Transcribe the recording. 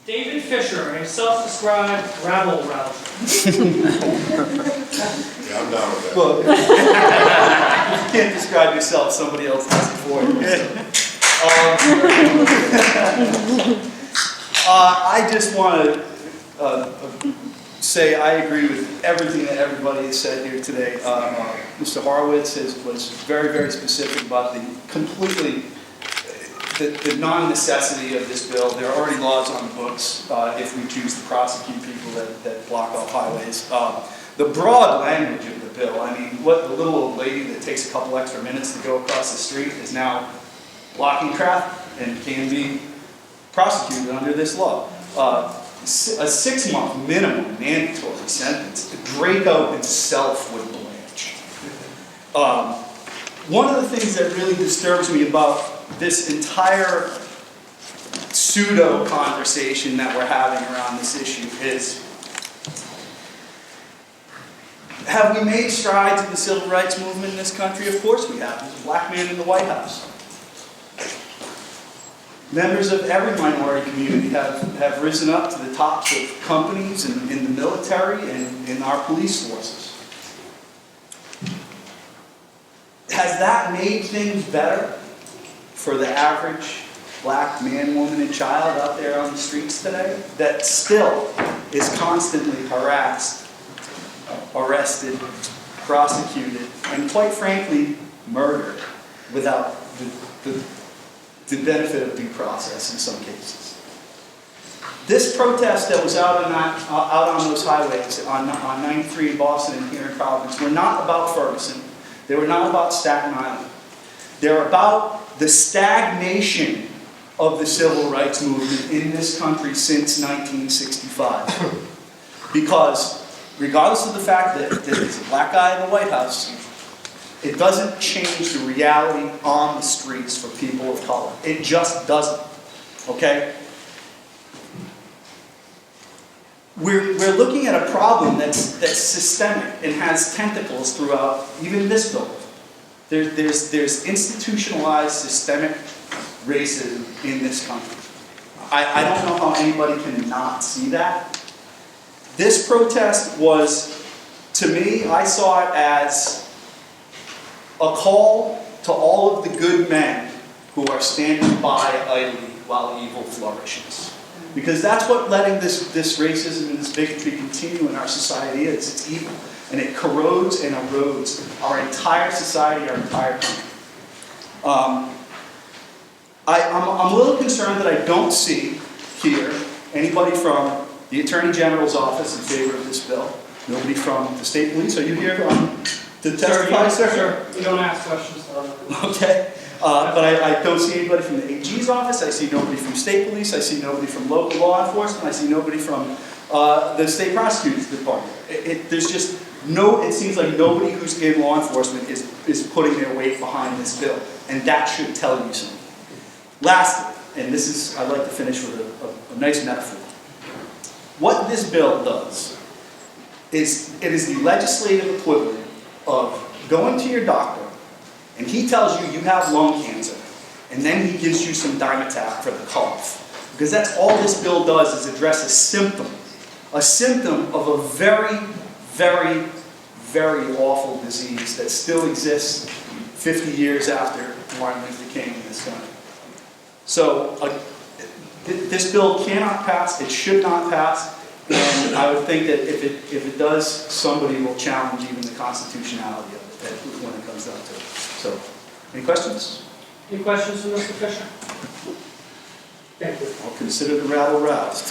David Fisher, a self-described rabble-rouser. Yeah, I'm down with that. Well, you can't describe yourself, somebody else does it for you. I just want to say I agree with everything that everybody has said here today. Mr. Horowitz was very, very specific about the non-necessity of this bill. There are already laws on the books if we choose to prosecute people that block off highways. The broad language of the bill, I mean, what the little old lady that takes a couple extra minutes to go across the street is now blocking traffic and can be prosecuted under this law. A 6-month minimum mandatory sentence. Draco himself would blanch. One of the things that really disturbs me about this entire pseudo-conversation that we're having around this issue is, have we made strides in the civil rights movement in this country? Of course we have. There's a black man in the White House. Members of every minority community have risen up to the tops of companies and in the military and in our police forces. Has that made things better for the average black man, woman, and child out there on the streets today that still is constantly harassed, arrested, prosecuted, and quite frankly, murdered without the benefit of due process in some cases? This protest that was out on those highways on 93 in Boston and here in Providence were not about Ferguson. They were not about Staten Island. They're about the stagnation of the civil rights movement in this country since 1965. Because regardless of the fact that there's a black guy in the White House, it doesn't change the reality on the streets for people of color. It just doesn't. Okay? We're looking at a problem that's systemic and has tentacles throughout even this building. There's institutionalized systemic racism in this country. I don't know how anybody can not see that. This protest was, to me, I saw it as a call to all of the good men who are standing by idly while evil flourishes. Because that's what letting this racism and this bigotry continue in our society is. It's evil. And it corrodes and erodes our entire society, our entire country. I'm a little concerned that I don't see here anybody from the Attorney General's office in favor of this bill. Nobody from the state police. Are you here to testify, sir? Sir, we don't ask questions. Okay. But I don't see anybody from the AG's office. I see nobody from state police. I see nobody from local law enforcement. I see nobody from the state prosecutor's department. There's just it seems like nobody who's in law enforcement is putting their weight behind this bill. And that should tell you something. Lastly, and this is, I'd like to finish with a nice metaphor. What this bill does is, it is the legislative equivalent of going to your doctor and he tells you have lung cancer, and then he gives you some Dimetapp for the cough. Because that's all this bill does, is address a symptom of a very, very, very awful disease that still exists 50 years after Martin Luther King in this country. So this bill cannot pass, it should not pass, and I would think that if it does, somebody will challenge even the constitutionality of it when it comes down to it. So, any questions? Any questions for Mr. Fisher? Thank you. I'll consider the rabble roused.